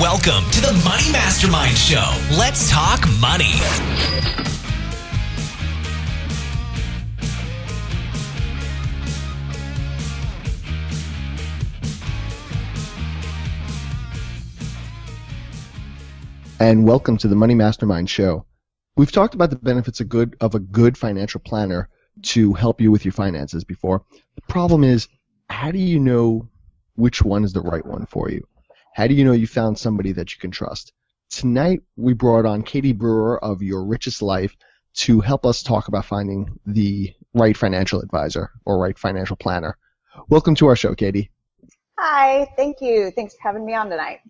Welcome to the Money Mastermind Show. Let's talk money. And welcome to the Money Mastermind Show. We've talked about the benefits of a good financial planner to help you with your finances before. The problem is, how do you know which one is the right one for you? How do you know you found somebody that you can trust? Tonight, we brought on Katie Brewer of Your Richest Life to help us talk about finding the right financial advisor or right financial planner. Welcome to our show, Katie. Hi, thank you. Thanks for having me on tonight.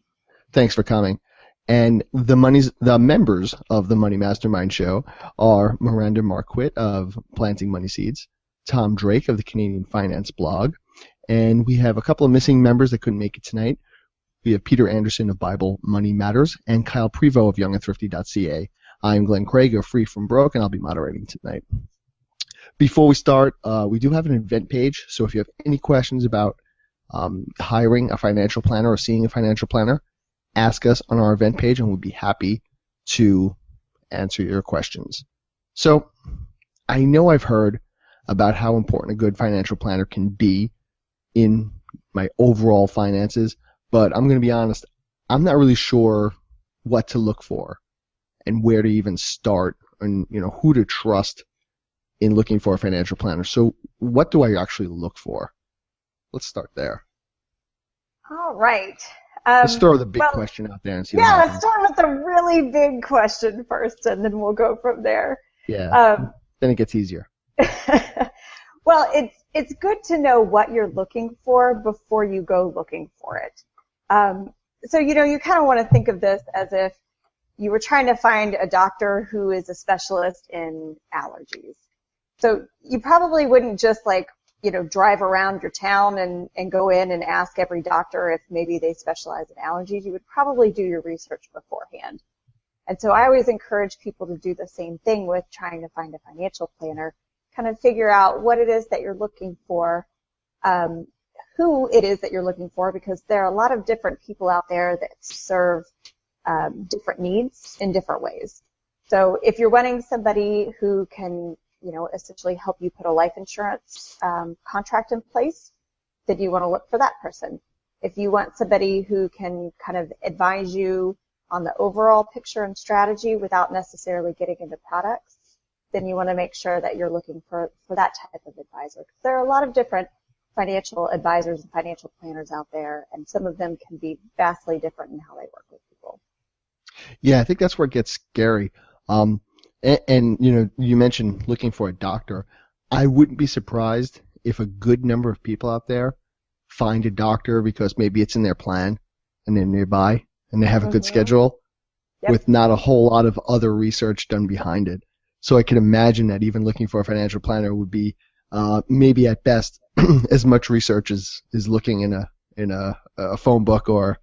Thanks for coming. And the members of the Money Mastermind Show are Miranda Marquit of Planting Money Seeds, Tom Drake of the Canadian Finance Blog, and we have a couple of missing members that couldn't make it tonight. We have Peter Anderson of Bible Money Matters and Kyle Prevost of youngandthrifty.ca. I'm Glenn Craig of Free From Broke, and I'll be moderating tonight. Before we start, we do have an event page, so if you have any questions about hiring a financial planner or seeing a financial planner, ask us on our event page, and we'll be happy to answer your questions. So I know I've heard about how important a good financial planner can be in my overall finances, but I'm going to be honest, I'm not really sure what to look for and where to even start and who to trust in looking for a financial planner. So what do I actually look for? Let's start there. All right. Let's throw the big question out there and see what happens. Let's start with the really big question first, and then we'll go from there. Yeah, then it gets easier. Well, it's good to know what you're looking for before you go looking for it. So, you kind of want to think of this as if you were trying to find a doctor who is a specialist in allergies. So you probably wouldn't just drive around your town and go in and ask every doctor if maybe they specialize in allergies. You would probably do your research beforehand. And so I always encourage people to do the same thing with trying to find a financial planner, kind of figure out what it is that you're looking for, who it is that you're looking for, because there are a lot of different people out there that serve different needs in different ways. So if you're wanting somebody who can essentially help you put a life insurance contract in place, then you want to look for that person. If you want somebody who can kind of advise you on the overall picture and strategy without necessarily getting into products, then you want to make sure that you're looking for that type of advisor. There are a lot of different financial advisors and financial planners out there, and some of them can be vastly different in how they work with people. Yeah, I think that's where it gets scary. And you mentioned looking for a doctor. I wouldn't be surprised if a good number of people out there find a doctor because maybe it's in their plan and they're nearby and they have a good schedule with not a whole lot of other research done behind it. So I can imagine that even looking for a financial planner would be maybe at best as much research as looking in a phone book or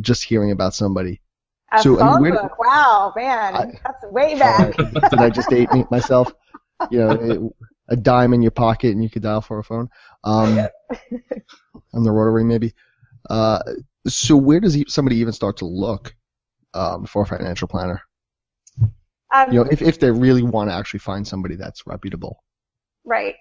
just hearing about somebody. Phone book. Wow, man, that's way back. Did I just date myself? A dime in your pocket and you could dial for a phone. On the rotary, maybe. So where does somebody even start to look for a financial planner? If they really want to actually find somebody that's reputable. Right.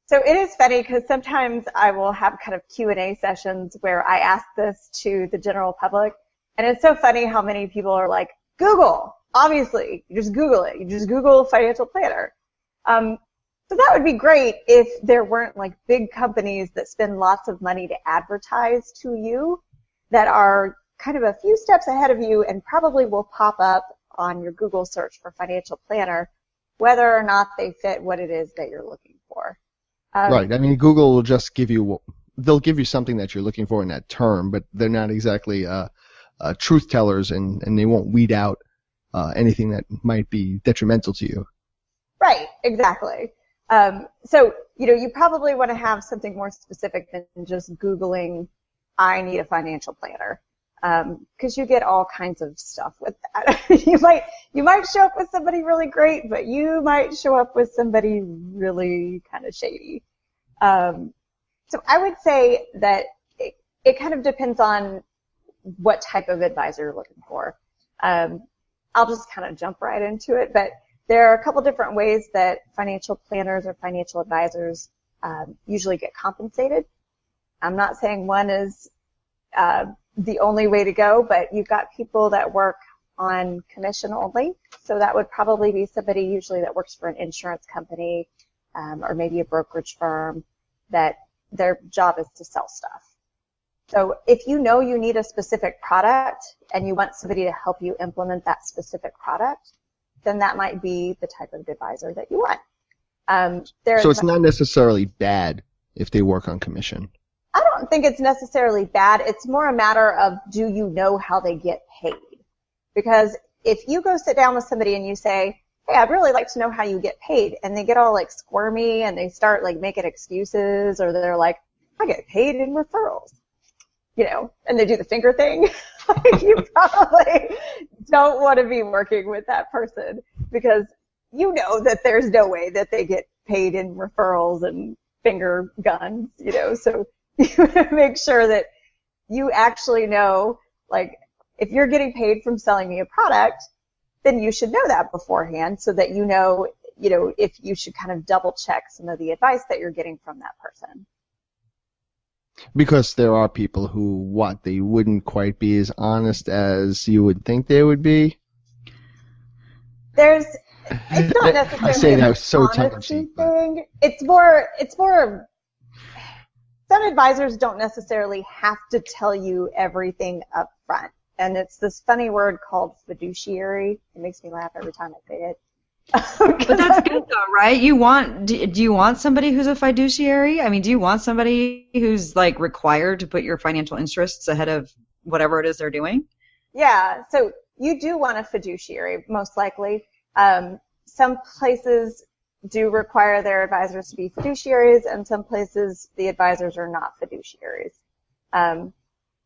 So it is funny because sometimes I will have kind of Q&A sessions where I ask this to the general public. And it's so funny how many people are like, Google, obviously. You just Google it. You just Google financial planner. So that would be great if there weren't big companies that spend lots of money to advertise to you that are kind of a few steps ahead of you and probably will pop up on your Google search for financial planner, whether or not they fit what it is that you're looking for. Right. I mean, Google will just they'll give you something that you're looking for in that term, but they're not exactly truth tellers, and they won't weed out anything that might be detrimental to you. Right, exactly. So, you probably want to have something more specific than just Googling, I need a financial planner. Because you get all kinds of stuff with that. you might show up with somebody really great, but you might show up with somebody really kind of shady. So I would say that it kind of depends on what type of advisor you're looking for. I'll just kind of jump right into it, but there are a couple different ways that financial planners or financial advisors usually get compensated. I'm not saying one is the only way to go, but you've got people that work on commission only, so that would probably be somebody usually that works for an insurance company or maybe a brokerage firm that their job is to sell stuff. So if you know you need a specific product and you want somebody to help you implement that specific product, then that might be the type of advisor that you want. So it's not necessarily bad if they work on commission. I don't think it's necessarily bad. It's more a matter of, do you know how they get paid? Because if you go sit down with somebody and you say, hey, I'd really like to know how you get paid, and they get all like squirmy and they start like making excuses, or they're like, I get paid in referrals, and they do the finger thing, you probably don't want to be working with that person, because you know that there's no way that they get paid in referrals and finger guns, so you want to make sure that you actually know, like, if you're getting paid from selling me a product, then you should know that beforehand so that you know, if you should kind of double check some of the advice that you're getting from that person. Because there are people who, they wouldn't quite be as honest as you would think they would be? It's not necessarily I say that so an honesty tongue-in-cheek, thing. It's more, some advisors don't necessarily have to tell you everything up front. And it's this funny word called fiduciary. It makes me laugh every time I say it. But that's good though, right? Do you want somebody who's a fiduciary? I mean, do you want somebody who's like required to put your financial interests ahead of whatever it is they're doing? Yeah, so you do want a fiduciary, most likely. Some places do require their advisors to be fiduciaries, and some places the advisors are not fiduciaries.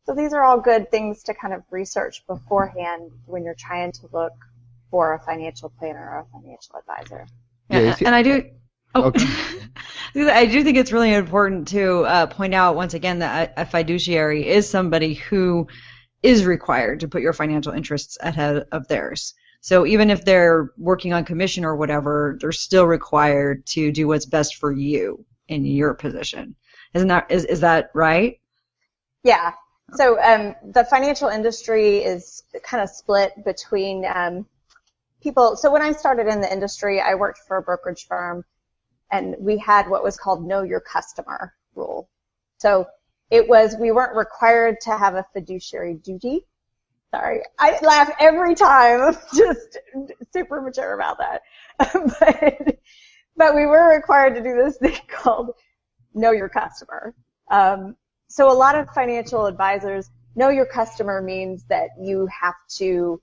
So these are all good things to kind of research beforehand when you're trying to look for a financial planner or a financial advisor. Yeah, and I do. Okay. I do think it's really important to point out once again that a fiduciary is somebody who is required to put your financial interests ahead of theirs. So even if they're working on commission or whatever, they're still required to do what's best for you in your position. Is that right? Yeah. So the financial industry is kind of split between people. So when I started in the industry, I worked for a brokerage firm, and we had what was called know your customer rule. So we weren't required to have a fiduciary duty. Sorry, I laugh every time. I'm just super mature about that. But we were required to do this thing called know your customer. So a lot of financial advisors, know your customer means that you have to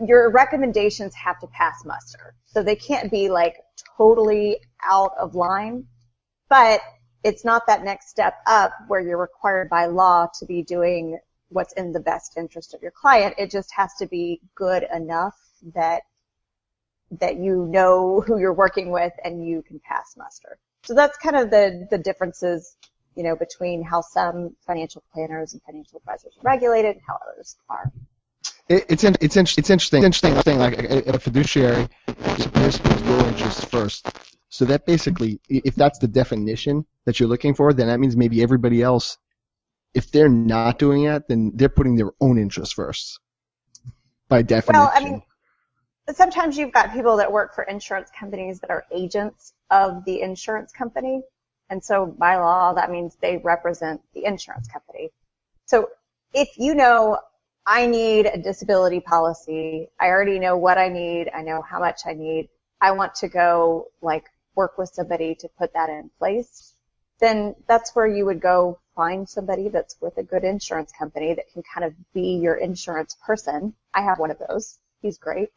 your recommendations have to pass muster. So they can't be like totally out of line, but it's not that next step up where you're required by law to be doing what's in the best interest of your client. It just has to be good enough that you know who you're working with and you can pass muster. So that's kind of the differences, between how some financial planners and financial advisors are regulated and how others are. It's interesting. Like a fiduciary is supposed to put your interests first. So that basically, if that's the definition that you're looking for, then that means maybe everybody else, if they're not doing it, then they're putting their own interests first. By definition. Well, I mean, sometimes you've got people that work for insurance companies that are agents of the insurance company. And so by law, that means they represent the insurance company. So if I need a disability policy, I already know what I need, I know how much I need, I want to go work with somebody to put that in place, then that's where you would go find somebody that's with a good insurance company that can kind of be your insurance person. I have one of those. He's great.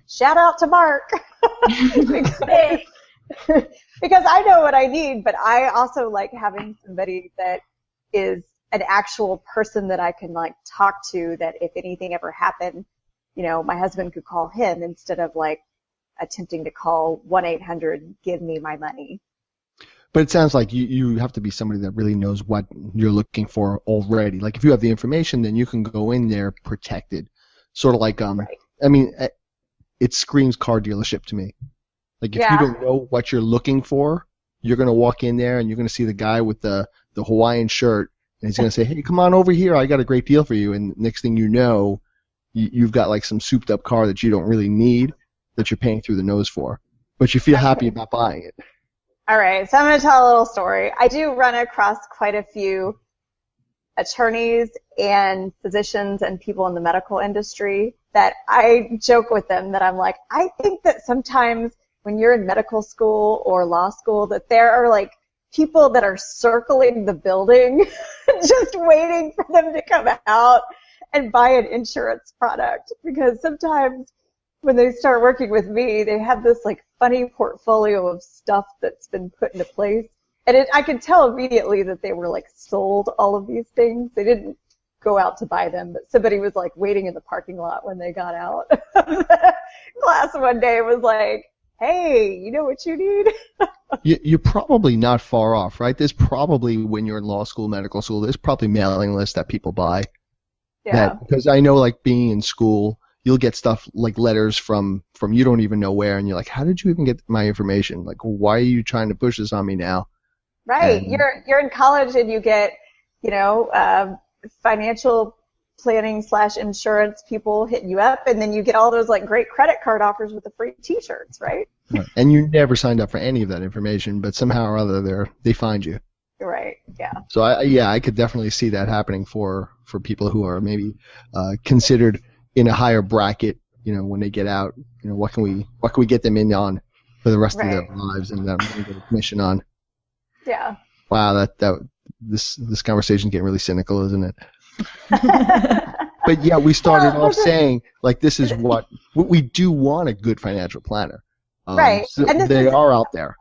Shout out to Mark. Because I know what I need, but I also like having somebody that is an actual person that I can talk to, that if anything ever happened, my husband could call him instead of attempting to call 1-800 give me my money. But it sounds like you have to be somebody that really knows what you're looking for already. Like if you have the information, then you can go in there protected. Sort of like, Right. I mean, it screams car dealership to me. Like if you Yeah. don't know what you're looking for, you're going to walk in there and you're going to see the guy with the Hawaiian shirt and he's going to say, hey, come on over here. I got a great deal for you. And next thing you know, you've got like some souped up car that you don't really need that you're paying through the nose for. But you feel happy about buying it. All right, so I'm going to tell a little story. I do run across quite a few attorneys and physicians and people in the medical industry that I joke with them that I'm like, I think that sometimes when you're in medical school or law school that there are like people that are circling the building just waiting for them to come out and buy an insurance product, because sometimes when they start working with me, they have this like funny portfolio of stuff that's been put into place. And I could tell immediately that they were like sold all of these things. They didn't go out to buy them, but somebody was like waiting in the parking lot when they got out. Class one day was like, hey, you know what you need? You're probably not far off, right? There's probably, when you're in law school, medical school, there's probably mailing lists that people buy. Yeah. Because I know, like, being in school, you'll get stuff like letters from you don't even know where, and you're like, how did you even get my information? Like, why are you trying to push this on me now? Right. And You're in college and you get, financial planning / insurance people hitting you up, and then you get all those like great credit card offers with the free T-shirts, right? and you never signed up for any of that information, but somehow or other they find you. Right. Yeah. So I could definitely see that happening for people who are maybe considered in a higher bracket. When they get out, what can we get them in on for the rest of their lives, and that we get a commission on. Yeah. Wow, this conversation's getting really cynical, isn't it? But yeah, we started off saying like this is what we do want, a good financial planner. Right. So And they are out there.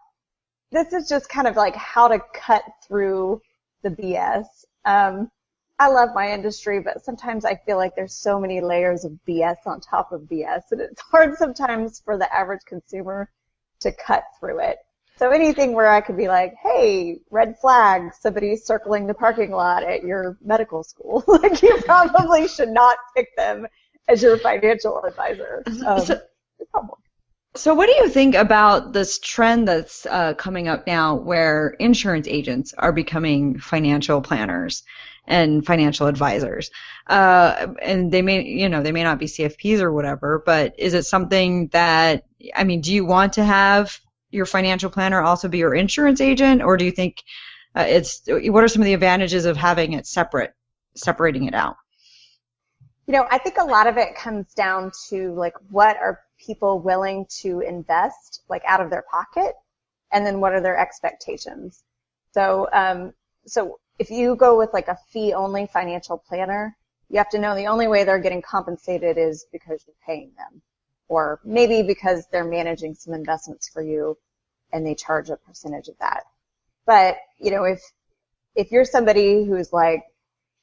This is just kind of like how to cut through the BS. I love my industry, but sometimes I feel like there's so many layers of BS on top of BS, and it's hard sometimes for the average consumer to cut through it. So anything where I could be like, hey, red flag, somebody's circling the parking lot at your medical school, like you probably should not pick them as your financial advisor. So what do you think about this trend that's coming up now where insurance agents are becoming financial planners and financial advisors? And they may not be CFPs or whatever, but is it something that, do you want to have your financial planner also be your insurance agent, or do you think what are some of the advantages of having it separating it out? I think a lot of it comes down to like what are people willing to invest like out of their pocket, and then what are their expectations. So if you go with like a fee-only financial planner, you have to know the only way they're getting compensated is because you're paying them, or maybe because they're managing some investments for you and they charge a percentage of that. But if you're somebody who's like,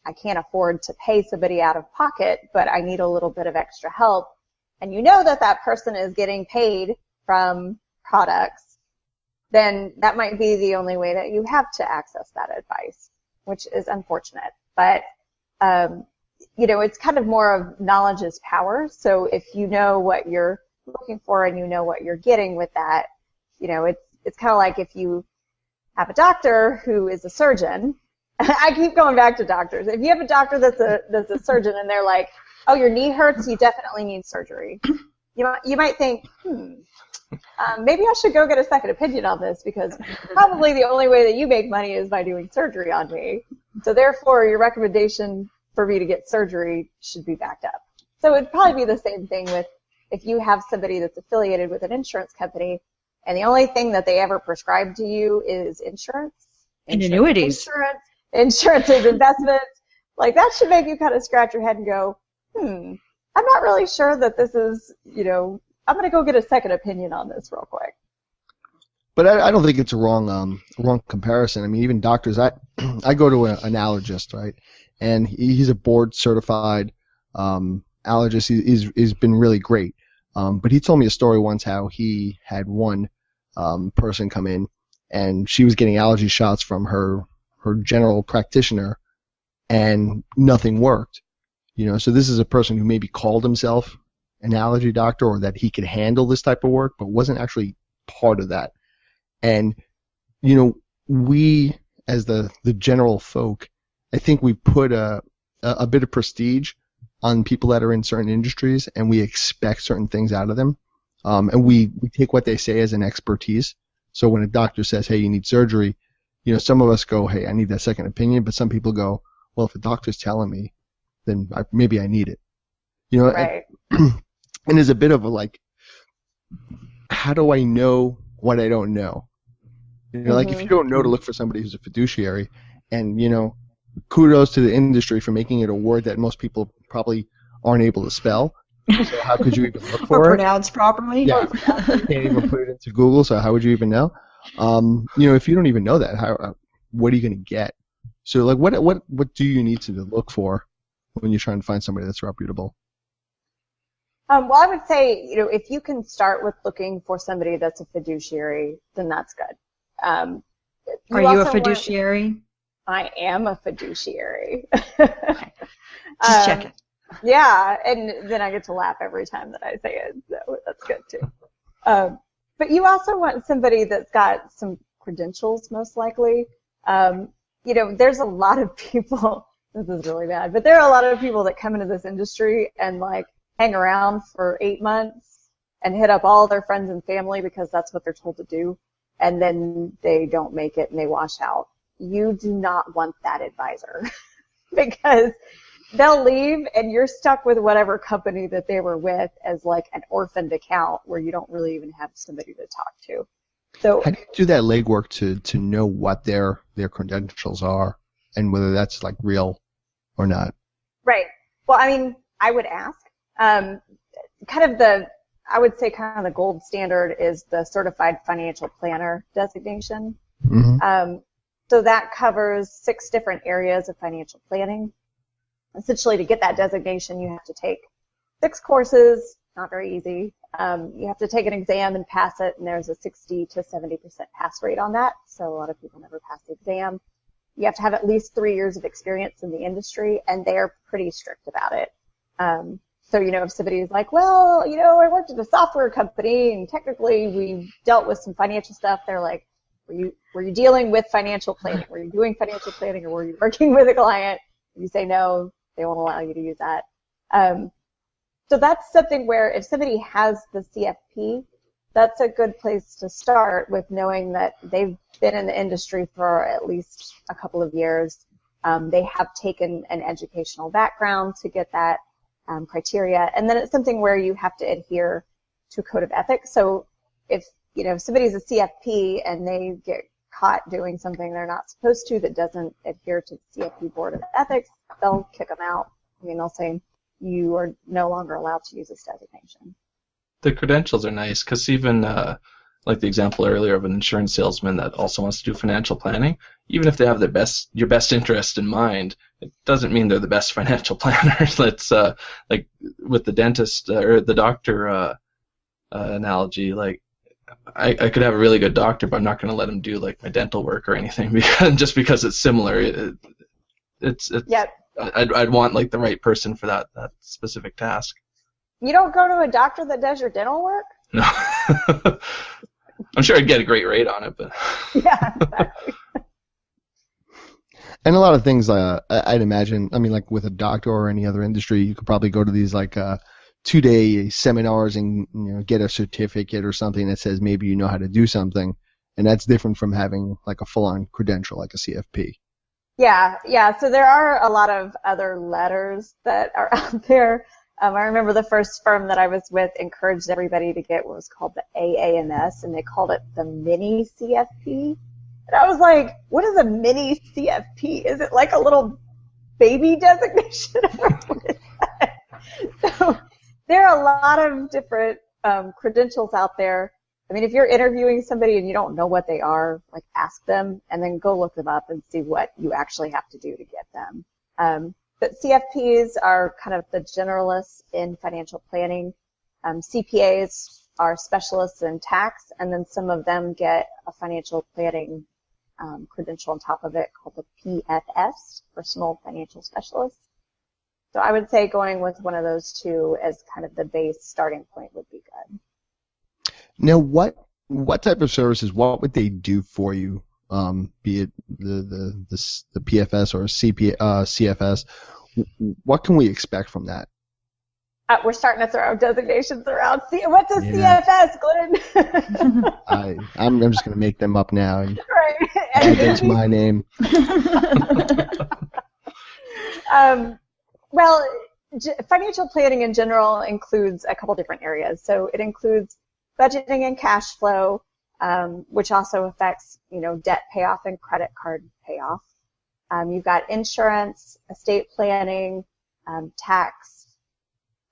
I can't afford to pay somebody out of pocket, but I need a little bit of extra help, and you know that person is getting paid from products, then that might be the only way that you have to access that advice, which is unfortunate. But, it's kind of more of knowledge is power. So if you know what you're looking for and you know what you're getting with that, it's kind of like if you have a doctor who is a surgeon. I keep going back to doctors. If you have a doctor that's a surgeon and they're like, oh, your knee hurts, you definitely need surgery. You might think, maybe I should go get a second opinion on this, because probably the only way that you make money is by doing surgery on me. So therefore, your recommendation for me to get surgery should be backed up. So it'd probably be the same thing with if you have somebody that's affiliated with an insurance company and the only thing that they ever prescribe to you is insurance and annuities. Insurance is investments. Like that should make you kind of scratch your head and go, I'm not really sure that this is, I'm going to go get a second opinion on this real quick. But I don't think it's a wrong comparison. Even doctors, I go to an allergist, right? And he's a board certified allergist. He's been really great. But he told me a story once how he had one person come in and she was getting allergy shots from her general practitioner, and nothing worked. So this is a person who maybe called himself an allergy doctor, or that he could handle this type of work, but wasn't actually part of that. And we, as the general folk, I think we put a bit of prestige on people that are in certain industries, and we expect certain things out of them. And we take what they say as an expertise. So when a doctor says, hey, you need surgery, some of us go, hey, I need that second opinion. But some people go, well, if a doctor's telling me, then maybe I need it. Right. And there's a bit of a like, how do I know what I don't know? Like if you don't know to look for somebody who's a fiduciary, and kudos to the industry for making it a word that most people probably aren't able to spell. So how could you even look for or it? pronounce properly? Yeah, you can't even put it into Google. So how would you even know? If you don't even know that, what are you going to get? So like, what do you need to look for when you're trying to find somebody that's reputable? Well, I would say, if you can start with looking for somebody that's a fiduciary, then that's good. Are you a fiduciary? I am a fiduciary. Just checking. Yeah, and then I get to laugh every time that I say it, so that's good too. But you also want somebody that's got some credentials, most likely. There's a lot of people, this is really bad, but there are a lot of people that come into this industry and like hang around for 8 months and hit up all their friends and family because that's what they're told to do, and then they don't make it and they wash out. You do not want that advisor because they'll leave and you're stuck with whatever company that they were with as like an orphaned account where you don't really even have somebody to talk to. So how do you do that legwork to know what their credentials are and whether that's like real or not? Right. Well, I mean, I would ask. I would say kind of the gold standard is the Certified Financial Planner designation. Mm-hmm. So that covers 6 different areas of financial planning. Essentially, to get that designation, you have to take 6 courses, not very easy. You have to take an exam and pass it, and there's a 60 to 70% pass rate on that, so a lot of people never pass the exam. You have to have at least 3 years of experience in the industry, and they're pretty strict about it. So, if somebody's like, well, I worked at a software company, and technically we dealt with some financial stuff, they're like, were you dealing with financial planning? Were you doing financial planning, or were you working with a client? If you say no, they won't allow you to use that. So that's something where if somebody has the CFP, that's a good place to start with, knowing that they've been in the industry for at least a couple of years. They have taken an educational background to get that criteria. And then it's something where you have to adhere to a code of ethics. So if somebody's a CFP and they get caught doing something they're not supposed to that doesn't adhere to the CFP Board of Ethics, they'll kick them out. They'll say, you are no longer allowed to use this designation. The credentials are nice because even like the example earlier of an insurance salesman that also wants to do financial planning, even if they have your best interest in mind, it doesn't mean they're the best financial planner. Let's like with the dentist or the doctor analogy, like I could have a really good doctor, but I'm not going to let him do like my dental work or anything because it's similar. It's Yep. I'd want like the right person for that specific task. You don't go to a doctor that does your dental work? No. I'm sure I'd get a great rate on it, but Yeah, exactly. And a lot of things, I'd imagine, like with a doctor or any other industry, you could probably go to these like 2-day seminars and get a certificate or something that says maybe you know how to do something, and that's different from having like a full-on credential like a CFP. Yeah. So there are a lot of other letters that are out there. I remember the first firm that I was with encouraged everybody to get what was called the AAMS, and they called it the mini CFP. And I was like, what is a mini CFP? Is it like a little baby designation? What is that? So there are a lot of different credentials out there. If you're interviewing somebody and you don't know what they are, like ask them and then go look them up and see what you actually have to do to get them. But CFPs are kind of the generalists in financial planning. CPAs are specialists in tax, and then some of them get a financial planning credential on top of it called the PFS, Personal Financial Specialist. So I would say going with one of those two as kind of the base starting point would be good. Now, what type of services? What would they do for you? Be it the PFS or CFS. What can we expect from that? We're starting to throw designations around. What's a Yeah. CFS, Glenn? I'm just going to make them up now and Right. add them to my name. Well, financial planning in general includes a couple different areas. So it includes budgeting and cash flow, which also affects, debt payoff and credit card payoff. You've got insurance, estate planning, tax.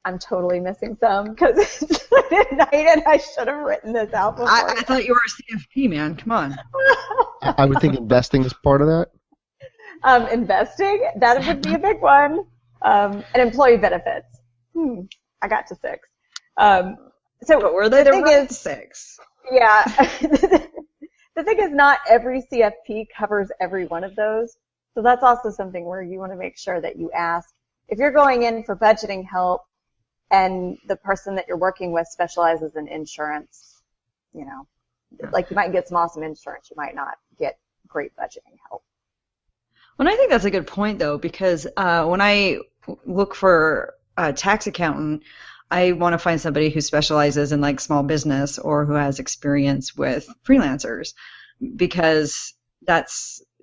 I'm totally missing some because it's midnight and I should have written this out before. I thought you were a CFP, man. Come on. I would think investing is part of that. Investing, that would be a big one. And employee benefits. I got to 6. So But were they the thing right is, 6? Yeah. The thing is, not every CFP covers every one of those. So that's also something where you want to make sure that you ask. If you're going in for budgeting help and the person that you're working with specializes in insurance, like you might get some awesome insurance, you might not get great budgeting help. Well, I think that's a good point, though, because when I look for a tax accountant, I want to find somebody who specializes in like small business or who has experience with freelancers, because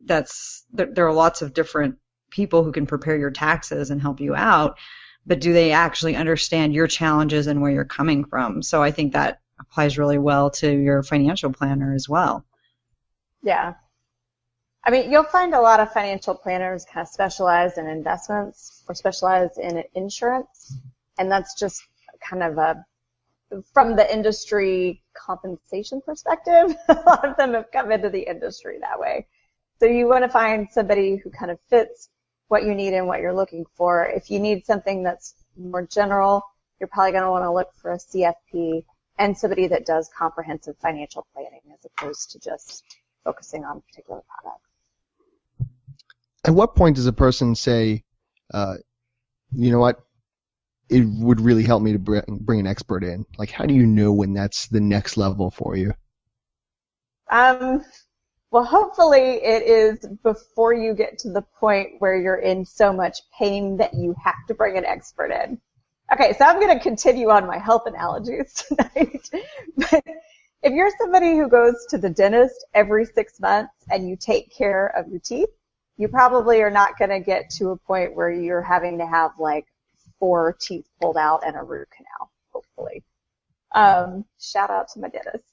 there are lots of different people who can prepare your taxes and help you out, but do they actually understand your challenges and where you're coming from? So I think that applies really well to your financial planner as well. Yeah. I mean, you'll find a lot of financial planners kind of specialize in investments or specialize in insurance, and that's just kind of from the industry compensation perspective, a lot of them have come into the industry that way. So you want to find somebody who kind of fits what you need and what you're looking for. If you need something that's more general, you're probably going to want to look for a CFP and somebody that does comprehensive financial planning as opposed to just focusing on a particular product. At what point does a person say, you know what, it would really help me to bring an expert in? Like, how do you know when that's the next level for you? Well, hopefully it is before you get to the point where you're in so much pain that you have to bring an expert in. Okay, so I'm going to continue on my health analogies tonight. But if you're somebody who goes to the dentist every 6 months and you take care of your teeth, you probably are not going to get to a point where you're having to have like 4 teeth pulled out and a root canal, hopefully. Shout out to my dentist.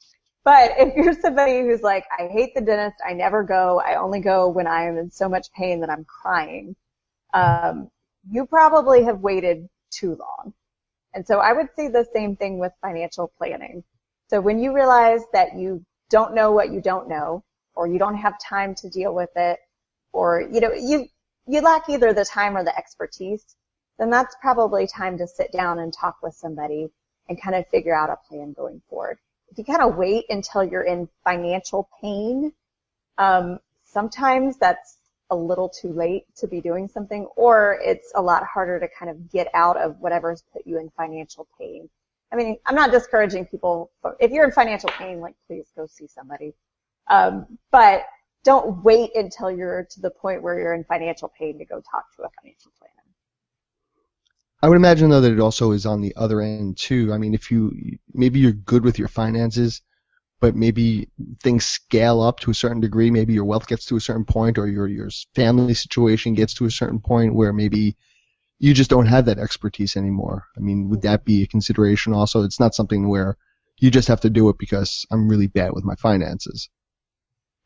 But if you're somebody who's like, I hate the dentist, I never go, I only go when I am in so much pain that I'm crying, you probably have waited too long. And so I would say the same thing with financial planning. So when you realize that you don't know what you don't know, or you don't have time to deal with it, or you lack either the time or the expertise, then that's probably time to sit down and talk with somebody and kind of figure out a plan going forward. If you kind of wait until you're in financial pain, sometimes that's a little too late to be doing something, or it's a lot harder to kind of get out of whatever's put you in financial pain. I mean, I'm not discouraging people. If you're in financial pain, like, please go see somebody. But don't wait until you're to the point where you're in financial pain to go talk to a financial planner. I would imagine, though, that it also is on the other end, too. I mean, maybe you're good with your finances, but maybe things scale up to a certain degree. Maybe your wealth gets to a certain point, or your family situation gets to a certain point where maybe you just don't have that expertise anymore. I mean, would that be a consideration also? It's not something where you just have to do it because I'm really bad with my finances.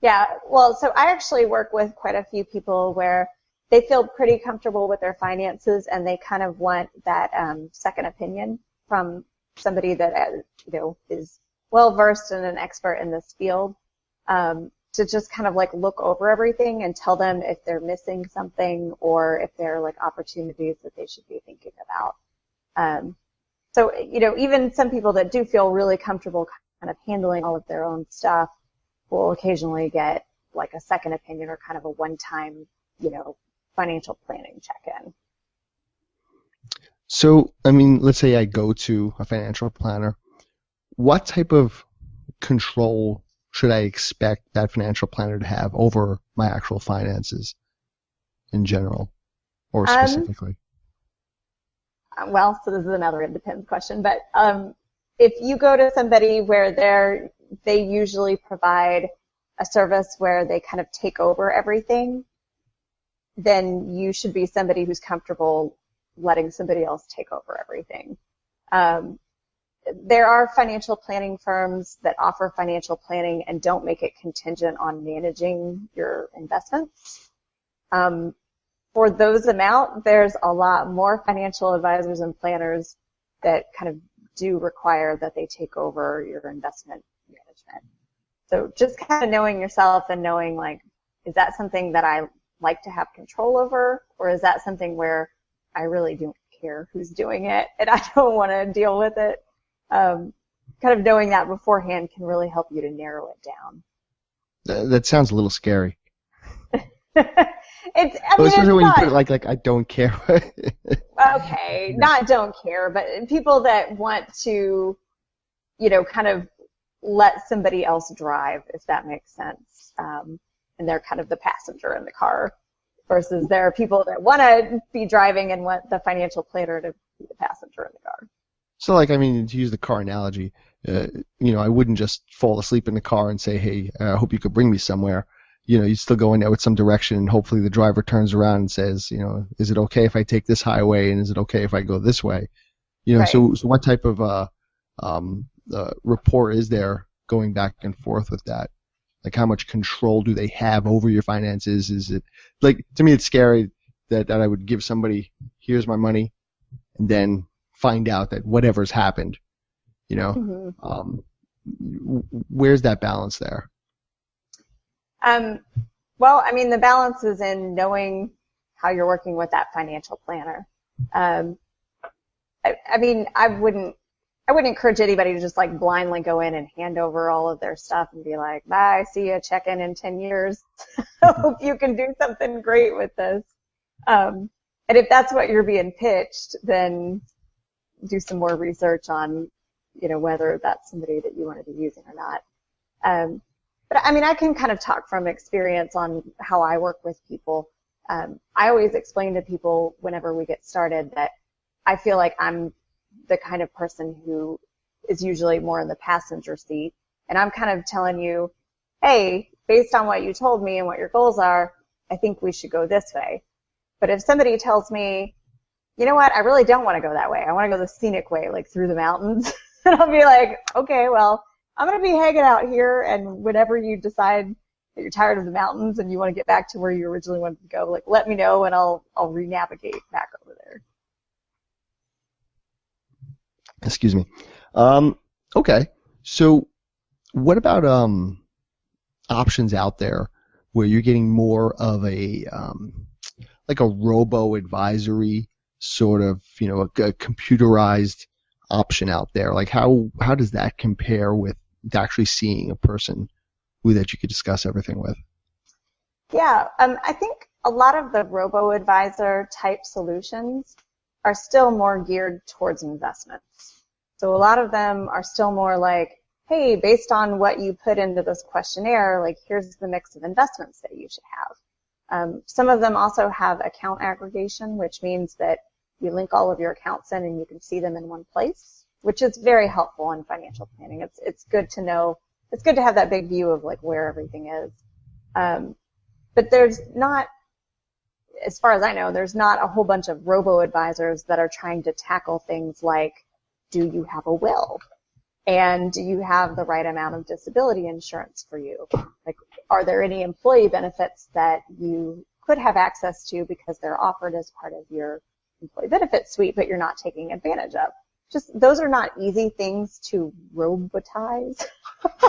Yeah, well, so I actually work with quite a few people where they feel pretty comfortable with their finances and they kind of want that second opinion from somebody that is well versed and an expert in this field, to just kind of like look over everything and tell them if they're missing something or if there are like opportunities that they should be thinking about. So, even some people that do feel really comfortable kind of handling all of their own stuff will occasionally get like a second opinion or kind of a one-time, financial planning check-in. So, I mean, let's say I go to a financial planner. What type of control should I expect that financial planner to have over my actual finances in general or specifically? Well, so this is another it depends question, but if you go to somebody where they usually provide a service where they kind of take over everything, then you should be somebody who's comfortable letting somebody else take over everything. There are financial planning firms that offer financial planning and don't make it contingent on managing your investments. For those amount, there's a lot more financial advisors and planners that kind of do require that they take over your investment management. So just kind of knowing yourself and knowing, like, is that something that I like to have control over, or is that something where I really don't care who's doing it and I don't want to deal with it? Kind of knowing that beforehand can really help you to narrow it down. That sounds a little scary. Especially when you put it like I don't care. Okay, not don't care, but people that want to, kind of let somebody else drive, if that makes sense. And they're kind of the passenger in the car, versus there are people that want to be driving and want the financial planner to be the passenger in the car. So, like, I mean, to use the car analogy, I wouldn't just fall asleep in the car and say, hey, I hope you could bring me somewhere. You still go in there with some direction, and hopefully the driver turns around and says, is it okay if I take this highway, and is it okay if I go this way? Right. So what type of rapport is there going back and forth with that? Like, how much control do they have over your finances? Is it, like, to me, it's scary that I would give somebody, here's my money, and then find out that whatever's happened, Mm-hmm. Where's that balance there? Well, I mean, the balance is in knowing how you're working with that financial planner. I mean, I wouldn't encourage anybody to just like blindly go in and hand over all of their stuff and be like, bye, see you, check in 10 years. Hope you can do something great with this. And if that's what you're being pitched, then do some more research on, whether that's somebody that you want to be using or not. But I mean, I can kind of talk from experience on how I work with people. I always explain to people whenever we get started that I feel like I'm the kind of person who is usually more in the passenger seat. And I'm kind of telling you, hey, based on what you told me and what your goals are, I think we should go this way. But if somebody tells me, you know what, I really don't want to go that way. I want to go the scenic way, like through the mountains. And I'll be like, okay, well, I'm going to be hanging out here, and whenever you decide that you're tired of the mountains and you want to get back to where you originally wanted to go, like, let me know and I'll re-navigate back over there. Excuse me. Okay. So what about options out there where you're getting more of a like a robo-advisory sort of, a computerized option out there? Like, how does that compare with actually seeing a person that you could discuss everything with? Yeah, I think a lot of the robo-advisor type solutions are still more geared towards investments. So a lot of them are still more like, hey, based on what you put into this questionnaire, like, here's the mix of investments that you should have. Some of them also have account aggregation, which means that you link all of your accounts in and you can see them in one place, which is very helpful in financial planning. It's good to know. It's good to have that big view of like where everything is. But there's not, as far as I know, there's not a whole bunch of robo-advisors that are trying to tackle things like, do you have a will? And do you have the right amount of disability insurance for you? Like, are there any employee benefits that you could have access to because they're offered as part of your employee benefit suite, but you're not taking advantage of? Just, those are not easy things to robotize.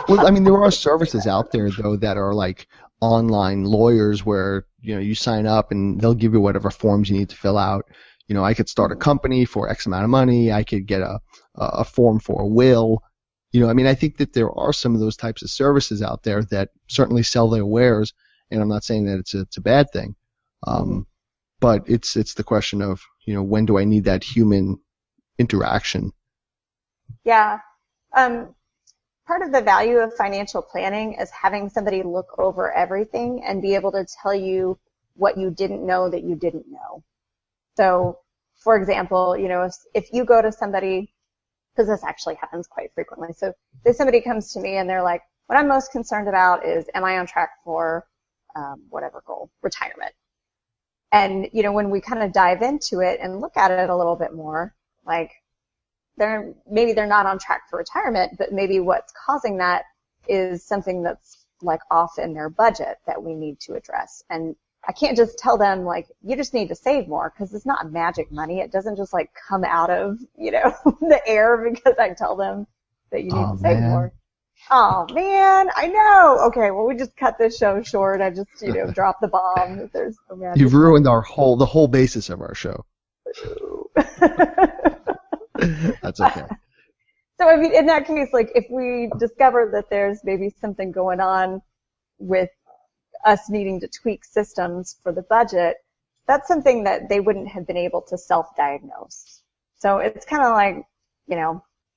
Well, I mean, there are services out there, though, that are like online lawyers where, you sign up and they'll give you whatever forms you need to fill out. I could start a company for X amount of money. I could get a a form for a will. I mean, I think that there are some of those types of services out there that certainly sell their wares, and I'm not saying that it's a bad thing. But it's the question of, when do I need that human interaction? Yeah. Part of the value of financial planning is having somebody look over everything and be able to tell you what you didn't know that you didn't know. So, for example, if you go to somebody, because this actually happens quite frequently. So if somebody comes to me and they're like, what I'm most concerned about is, am I on track for whatever goal, retirement? And, when we kind of dive into it and look at it a little bit more, like maybe they're not on track for retirement, but maybe what's causing that is something that's like off in their budget that we need to address. And I can't just tell them like, you just need to save more, because it's not magic money. It doesn't just like come out of, the air because I tell them that you need to save more. Oh man, I know. Okay, well we just cut this show short. I just, dropped the bomb that there's no magic. You've ruined the whole basis of our show. That's okay. So I mean, in that case, like if we discover that there's maybe something going on with us needing to tweak systems for the budget, that's something that they wouldn't have been able to self-diagnose. So it's kind of like,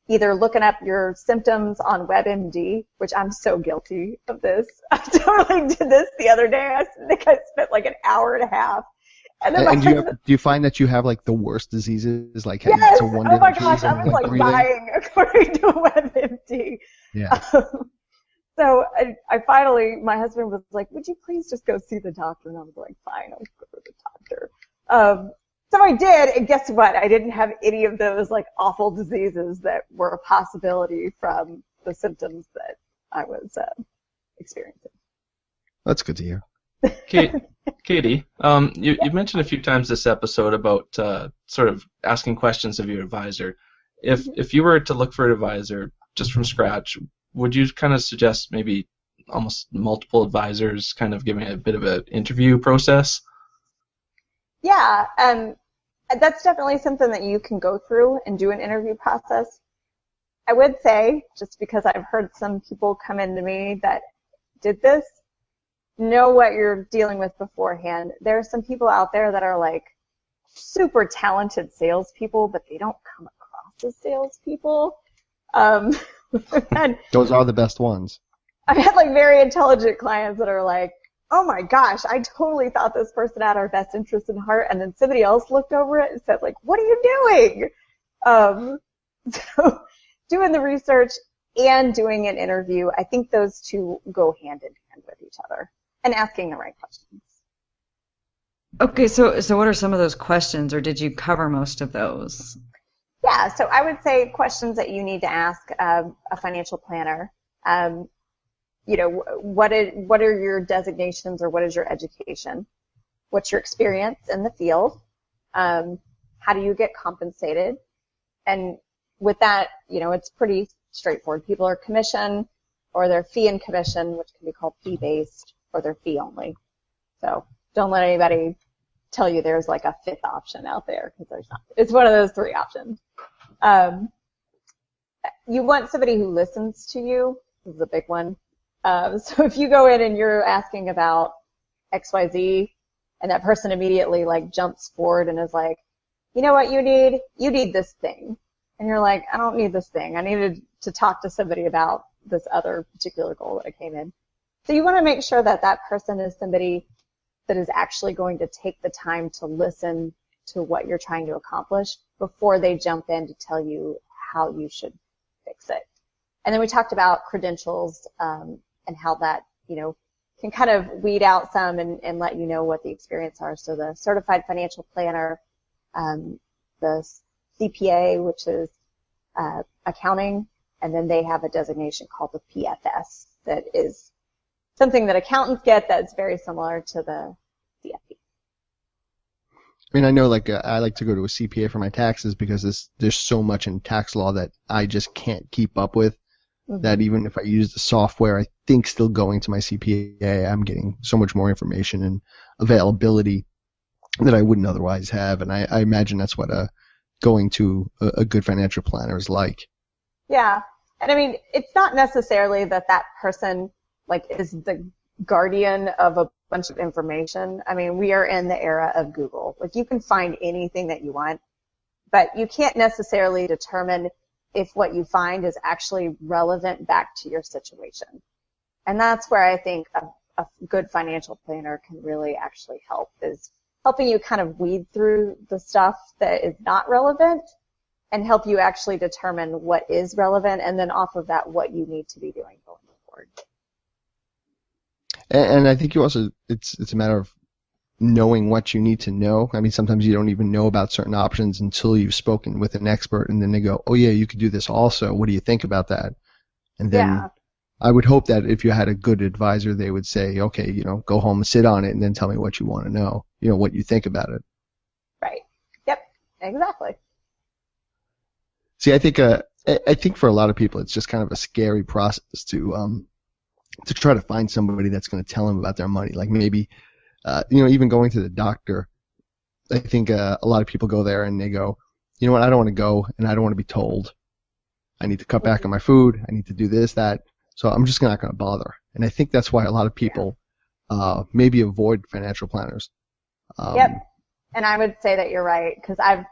either looking up your symptoms on WebMD, which I'm so guilty of this. I totally did this the other day. I think I spent like an hour and a half. And then do you find that you have like the worst diseases? Like, yes. Oh my gosh, I was like dying according to WebMD. Yeah. So I finally, my husband was like, would you please just go see the doctor? And I was like, fine, I'll go to the doctor. So I did, and guess what? I didn't have any of those like awful diseases that were a possibility from the symptoms that I was experiencing. That's good to hear. Katie, you mentioned a few times this episode about sort of asking questions of your advisor. If you were to look for an advisor just from scratch, would you kind of suggest maybe almost multiple advisors, kind of giving a bit of an interview process? Yeah, that's definitely something that you can go through and do an interview process. I would say, just because I've heard some people come into me that did this, know what you're dealing with beforehand. There are some people out there that are like super talented salespeople, but they don't come across as salespeople. Those are the best ones. I've had like very intelligent clients that are like, oh my gosh, I totally thought this person had our best interest in heart, and then somebody else looked over it and said like, what are you doing? So doing the research and doing an interview, I think those two go hand in hand with each other, and asking the right questions. Okay, so what are some of those questions, or did you cover most of those? Yeah, so I would say questions that you need to ask a financial planner. What are your designations, or what is your education? What's your experience in the field? How do you get compensated? And with that, it's pretty straightforward. People are commission, or they're fee and commission, which can be called fee-based, or they're fee only. So don't let anybody tell you there's like a fifth option out there, because there's not. It's one of those three options. You want somebody who listens to you. This is a big one. So if you go in and you're asking about XYZ, and that person immediately like jumps forward and is like, you know what you need? You need this thing. And you're like, I don't need this thing. I needed to talk to somebody about this other particular goal that I came in. So you want to make sure that that person is somebody that is actually going to take the time to listen to what you're trying to accomplish before they jump in to tell you how you should fix it. And then we talked about credentials, and how that, can kind of weed out some and let you know what the experience are. So the certified financial planner, the CPA, which is accounting, and then they have a designation called the PFS that is something that accountants get that's very similar to the CFP. I mean, I know I like to go to a CPA for my taxes because there's so much in tax law that I just can't keep up with. Mm-hmm. That even if I use the software, I think still going to my CPA, I'm getting so much more information and availability that I wouldn't otherwise have. And I imagine that's what a going to a good financial planner is like. Yeah. And I mean, it's not necessarily that that person like is the guardian of a bunch of information. I mean, we are in the era of Google. Like you can find anything that you want, but you can't necessarily determine if what you find is actually relevant back to your situation. And that's where I think a good financial planner can really actually help, is helping you kind of weed through the stuff that is not relevant and help you actually determine what is relevant, and then off of that, what you need to be doing going forward. And I think you also, it's a matter of knowing what you need to know. I mean, sometimes you don't even know about certain options until you've spoken with an expert, and then they go, oh yeah, you could do this also. What do you think about that? And then Yeah. I would hope that if you had a good advisor, they would say, okay, go home and sit on it and then tell me what you want to know, what you think about it. Right. Yep. Exactly. See, I think for a lot of people, it's just kind of a scary process to try to find somebody that's going to tell them about their money. Like maybe, even going to the doctor, I think a lot of people go there and they go, you know what, I don't want to go and I don't want to be told. I need to cut back on my food. I need to do this, that. So I'm just not going to bother. And I think that's why a lot of people maybe avoid financial planners. Yep. And I would say that you're right, because I've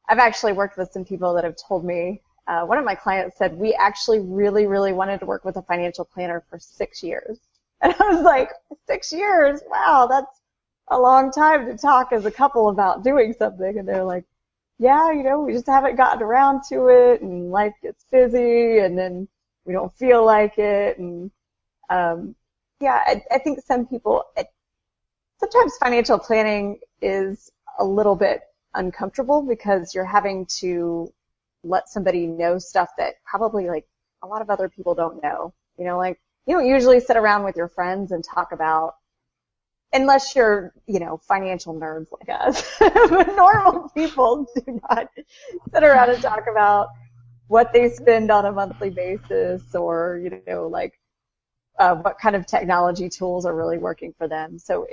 actually worked with some people that have told me, one of my clients said, we actually really, really wanted to work with a financial planner for 6 years. And I was like, 6 years? Wow, that's a long time to talk as a couple about doing something. And they're like, yeah, we just haven't gotten around to it, and life gets busy, and then we don't feel like it. And I think some people, sometimes financial planning is a little bit uncomfortable because you're having to let somebody know stuff that probably like a lot of other people don't know. You don't usually sit around with your friends and talk about, unless you're, financial nerds like us. But normal people do not sit around and talk about what they spend on a monthly basis, or, what kind of technology tools are really working for them. So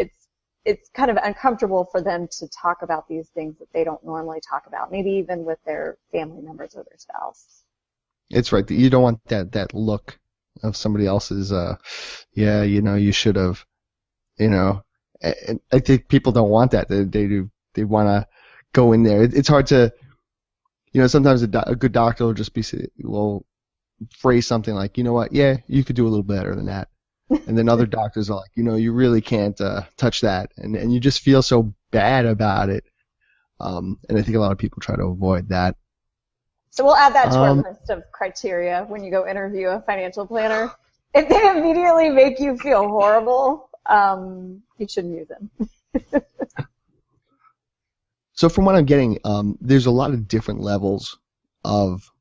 it's kind of uncomfortable for them to talk about these things that they don't normally talk about, maybe even with their family members or their spouse. It's right. You don't want that look of somebody else's, you should have, and I think people don't want that. They want to go in there. It's hard to, sometimes a good doctor will phrase something like, you know what, yeah, you could do a little better than that. And then other doctors are like, you really can't touch that. And you just feel so bad about it. And I think a lot of people try to avoid that. So we'll add that to our list of criteria when you go interview a financial planner. If they immediately make you feel horrible, you shouldn't use them. So from what I'm getting, there's a lot of different levels of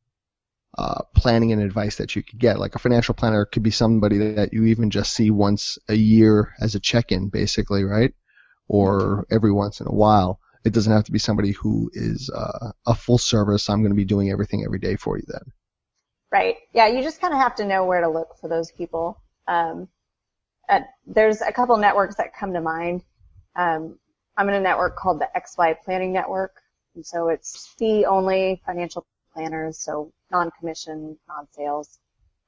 planning and advice that you could get. Like a financial planner could be somebody that you even just see once a year as a check-in, basically, right? Or every once in a while. It doesn't have to be somebody who is a full service, I'm going to be doing everything every day for you then. Right. Yeah, you just kind of have to know where to look for those people. There's a couple networks that come to mind. I'm in a network called the XY Planning Network. And so it's fee-only financial planners, so non-commission, non-sales.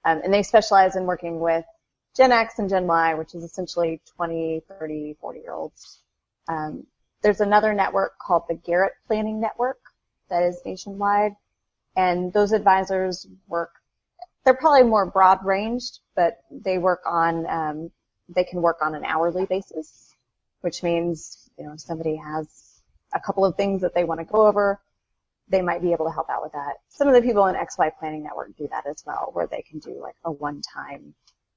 And they specialize in working with Gen X and Gen Y, which is essentially 20, 30, 40-year-olds. There's another network called the Garrett Planning Network that is nationwide. And those advisors they're probably more broad-ranged, but they can work on an hourly basis, which means, somebody has a couple of things that they want to go over, they might be able to help out with that. Some of the people in XY Planning Network do that as well, where they can do like a one-time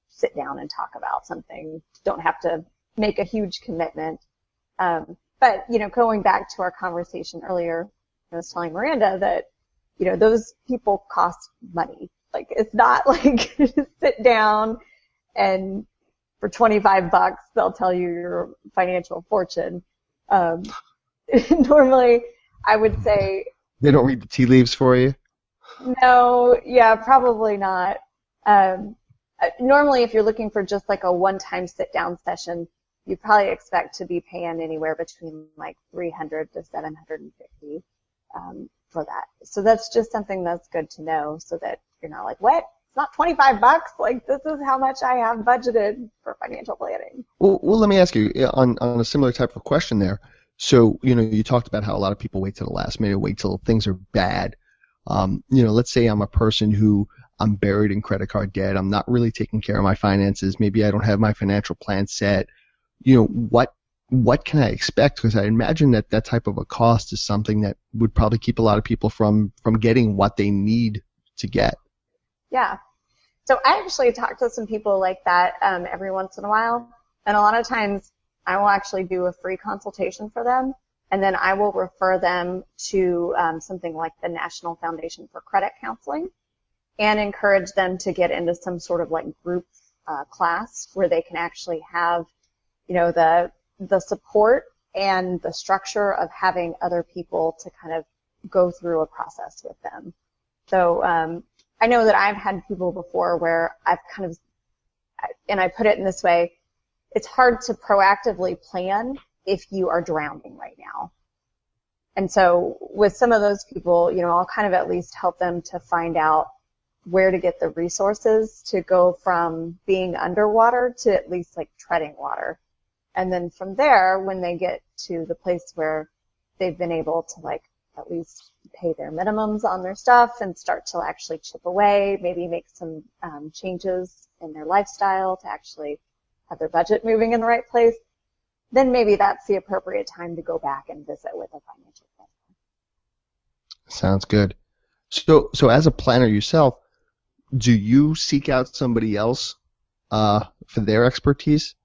sit down and talk about something. Don't have to make a huge commitment. But, going back to our conversation earlier, I was telling Miranda that, those people cost money. Like, it's not like sit down and for $25 they'll tell you your financial fortune. Normally, I would say... They don't read the tea leaves for you? No, yeah, probably not. Normally, if you're looking for just like a one-time sit-down session, you probably expect to be paying anywhere between like $300 to $750 for that. So that's just something that's good to know so that you're not like, what? It's not $25. Like, this is how much I have budgeted for financial planning. Well, let me ask you on a similar type of question there. So, you talked about how a lot of people wait till the last minute, wait till things are bad. Let's say I'm a person who I'm buried in credit card debt. I'm not really taking care of my finances. Maybe I don't have my financial plan set. What can I expect? Because I imagine that type of a cost is something that would probably keep a lot of people from getting what they need to get. Yeah. So I actually talk to some people like that every once in a while. And a lot of times I will actually do a free consultation for them. And then I will refer them to something like the National Foundation for Credit Counseling and encourage them to get into some sort of like group class where they can actually have, the support and the structure of having other people to kind of go through a process with them. So I know that I've had people before where I've kind of, and I put it in this way, it's hard to proactively plan if you are drowning right now. And so with some of those people, I'll kind of at least help them to find out where to get the resources to go from being underwater to at least like treading water. And then from there, when they get to the place where they've been able to like at least pay their minimums on their stuff and start to actually chip away, maybe make some changes in their lifestyle to actually have their budget moving in the right place, then maybe that's the appropriate time to go back and visit with a financial planner. Sounds good. So as a planner yourself, do you seek out somebody else for their expertise?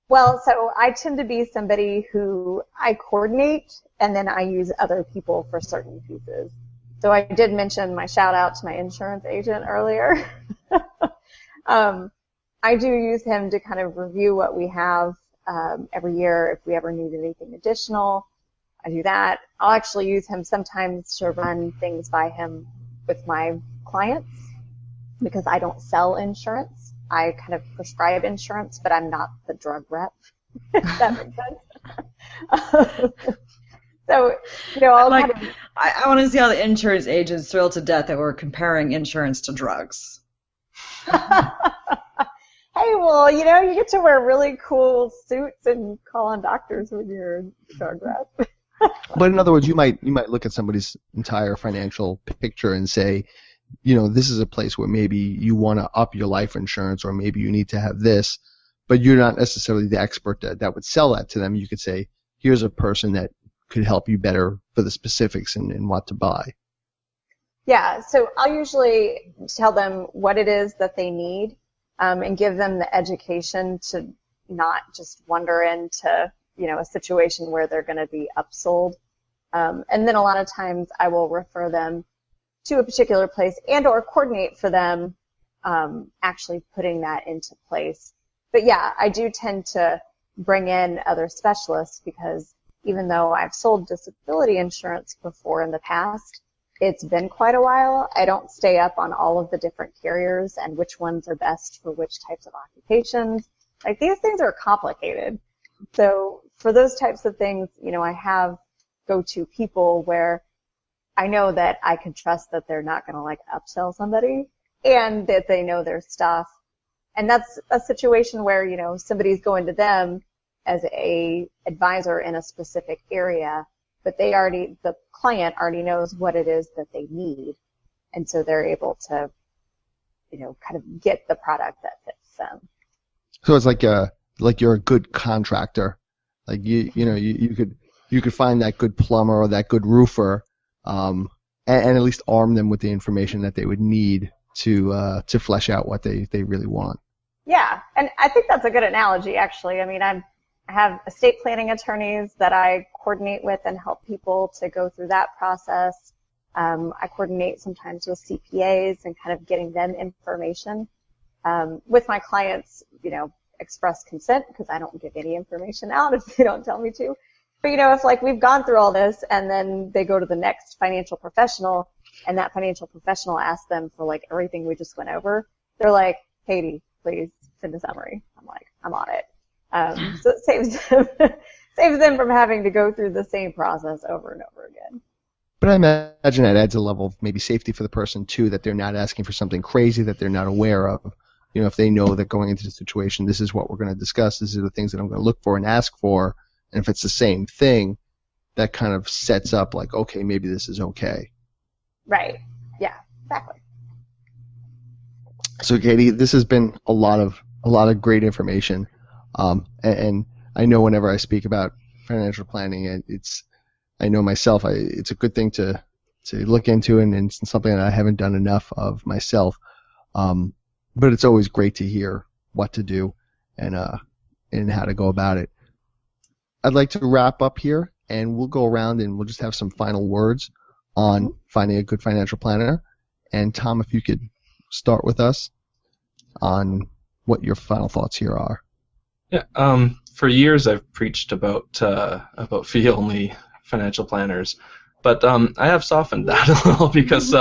Well, so I tend to be somebody who I coordinate and then I use other people for certain pieces. So I did mention my shout out to my insurance agent earlier. I do use him to kind of review what we have every year. If we ever need anything additional, I do that. I'll actually use him sometimes to run things by him with my clients because I don't sell insurance. I kind of prescribe insurance, but I'm not the drug rep, if that makes sense. So, I want to see how the insurance agents thrilled to death that we're comparing insurance to drugs. Hey, well, you get to wear really cool suits and call on doctors when you're a drug rep. But in other words, you might look at somebody's entire financial picture and say, this is a place where maybe you want to up your life insurance or maybe you need to have this, but you're not necessarily the expert that would sell that to them. You could say, here's a person that could help you better for the specifics and what to buy. Yeah, so I'll usually tell them what it is that they need and give them the education to not just wander into, a situation where they're going to be upsold. And then a lot of times I will refer them to a particular place and or coordinate for them actually putting that into place. But yeah, I do tend to bring in other specialists because even though I've sold disability insurance before in the past, it's been quite a while. I don't stay up on all of the different carriers and which ones are best for which types of occupations. Like, these things are complicated. So for those types of things, I have go-to people where I know that I can trust that they're not going to upsell somebody and that they know their stuff. And that's a situation where, somebody's going to them as a advisor in a specific area, but the client already knows what it is that they need. And so they're able to, kind of get the product that fits them. So it's like you're a good contractor. Like you could find that good plumber or that good roofer, and at least arm them with the information that they would need to flesh out what they really want. Yeah, and I think that's a good analogy, actually. I mean, I have estate planning attorneys that I coordinate with and help people to go through that process. I coordinate sometimes with CPAs and kind of getting them information. With my clients, express consent because I don't give any information out if they don't tell me to. But, if we've gone through all this and then they go to the next financial professional and that financial professional asks them for everything we just went over, they're like, Katie, please send a summary. I'm like, I'm on it. So it saves them from having to go through the same process over and over again. But I imagine that adds a level of maybe safety for the person too, that they're not asking for something crazy that they're not aware of. If they know that going into the situation, this is what we're going to discuss, these are the things that I'm going to look for and ask for, and if it's the same thing, that kind of sets up like, okay, maybe this is okay. Right. Yeah, exactly. So Katie, this has been a lot of great information. And I know whenever I speak about financial planning, I know myself, it's a good thing to look into, and it's something that I haven't done enough of myself. But it's always great to hear what to do and how to go about it. I'd like to wrap up here, and we'll go around and we'll just have some final words on finding a good financial planner. And Tom, if you could start with us on what your final thoughts here are. Yeah. For years, I've preached about fee-only financial planners, but I have softened that a little because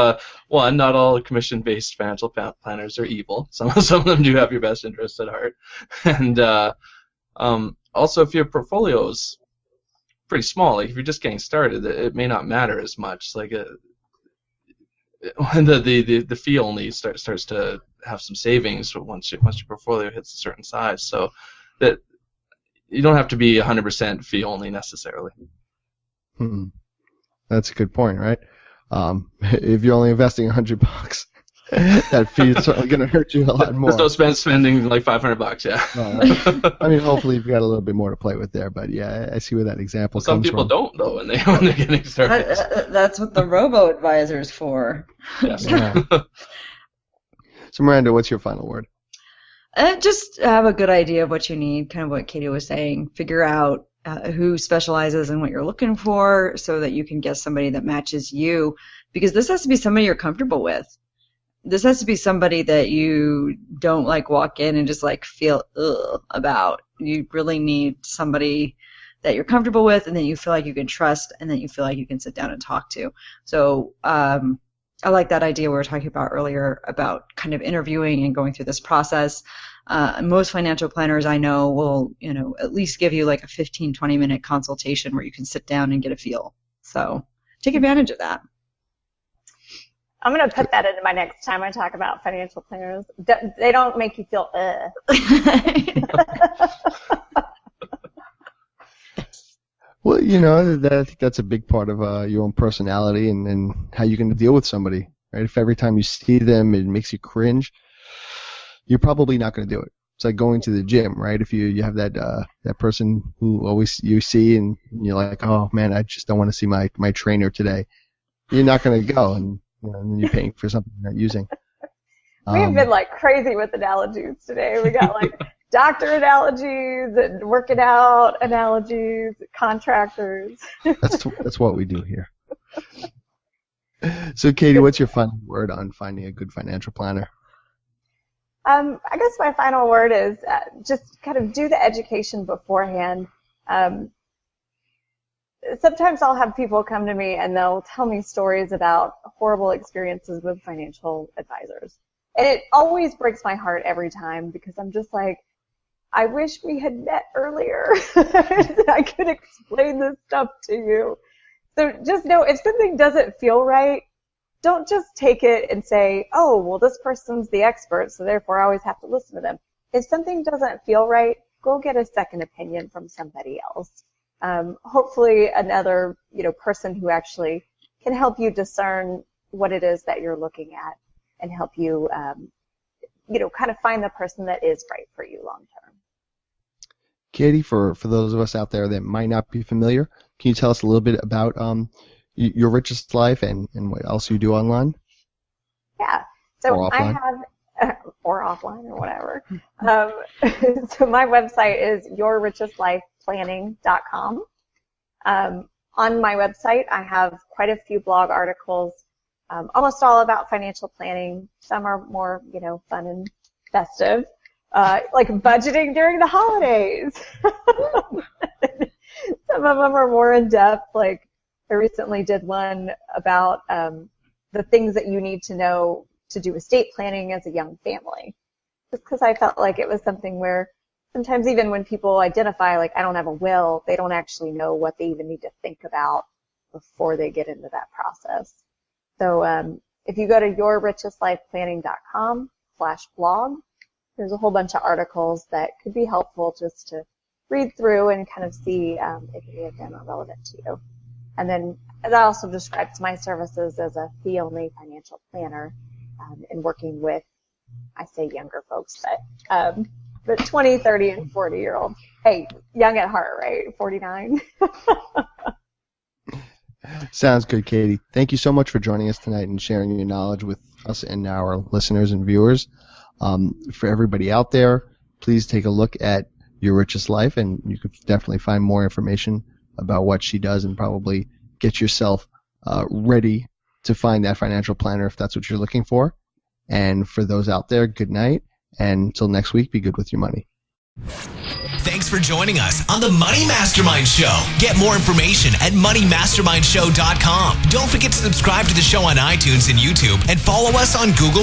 one, not all commission-based financial planners are evil. Some of them do have your best interests at heart, and also if your portfolio is pretty small, like if you're just getting started, it may not matter as much. Like when the fee only starts to have some savings once your portfolio hits a certain size, so that you don't have to be 100% fee only necessarily. That's a good point, right? If you're only investing $100, that fee is certainly going to hurt you a lot more. There's no spending like $500, yeah. I mean, hopefully you've got a little bit more to play with there, but yeah, I see where that example comes from. Some people don't, though, when they're getting started. That's what the robo-advisor is for. Yes. Yeah. So Miranda, what's your final word? Just have a good idea of what you need, kind of what Katie was saying. Figure out who specializes in what you're looking for so that you can get somebody that matches you, because this has to be somebody you're comfortable with. This has to be somebody that you don't like walk in and just like feel about. You really need somebody that you're comfortable with and that you feel like you can trust and that you feel like you can sit down and talk to. So I like that idea we were talking about earlier about kind of interviewing and going through this process. Most financial planners I know will, at least give you like a 15, 20-minute consultation where you can sit down and get a feel. So take advantage of that. I'm going to put that into my next time I talk about financial planners. They don't make you feel Well, I think that's a big part of your own personality and how you're going to deal with somebody, right? If every time you see them it makes you cringe, you're probably not going to do it. It's like going to the gym, right? If you have that person who always you see and you're like, oh man, I just don't want to see my trainer today, you're not going to go, and then you're paying for something you're not using. We've been like crazy with analogies today. We got like doctor analogies and working out analogies, contractors. That's what we do here. So Katie, what's your final word on finding a good financial planner? I guess my final word is just kind of do the education beforehand. Sometimes I'll have people come to me and they'll tell me stories about horrible experiences with financial advisors. And it always breaks my heart every time because I'm just like, I wish we had met earlier. I could explain this stuff to you. So just know if something doesn't feel right, don't just take it and say, oh, well, this person's the expert, so therefore I always have to listen to them. If something doesn't feel right, go get a second opinion from somebody else. Hopefully another, person who actually can help you discern what it is that you're looking at and help you, kind of find the person that is right for you long term. Katie, for those of us out there that might not be familiar, can you tell us a little bit about Your Richest Life and what else you do online? Yeah. So or offline? I have, or offline or whatever. So my website is yourrichestlifeplanning.com. On my website, I have quite a few blog articles, almost all about financial planning. Some are more, fun and festive, like budgeting during the holidays. Some of them are more in depth, like I recently did one about the things that you need to know to do estate planning as a young family. Just because I felt like it was something where sometimes even when people identify, like, I don't have a will, they don't actually know what they even need to think about before they get into that process. So if you go to yourrichestlifeplanning.com/blog, there's a whole bunch of articles that could be helpful just to read through and kind of see if any of them are relevant to you. And then that also describes my services as a fee-only financial planner in working with, I say younger folks, but 20, 30, and 40-year-olds. Hey, young at heart, right? 49. Sounds good, Katie. Thank you so much for joining us tonight and sharing your knowledge with us and our listeners and viewers. For everybody out there, please take a look at Your Richest Life, and you could definitely find more information about what she does and probably get yourself ready to find that financial planner if that's what you're looking for. And for those out there, good night. And until next week, be good with your money. Thanks for joining us on the Money Mastermind Show. Get more information at moneymastermindshow.com. Don't forget to subscribe to the show on iTunes and YouTube and follow us on Google+.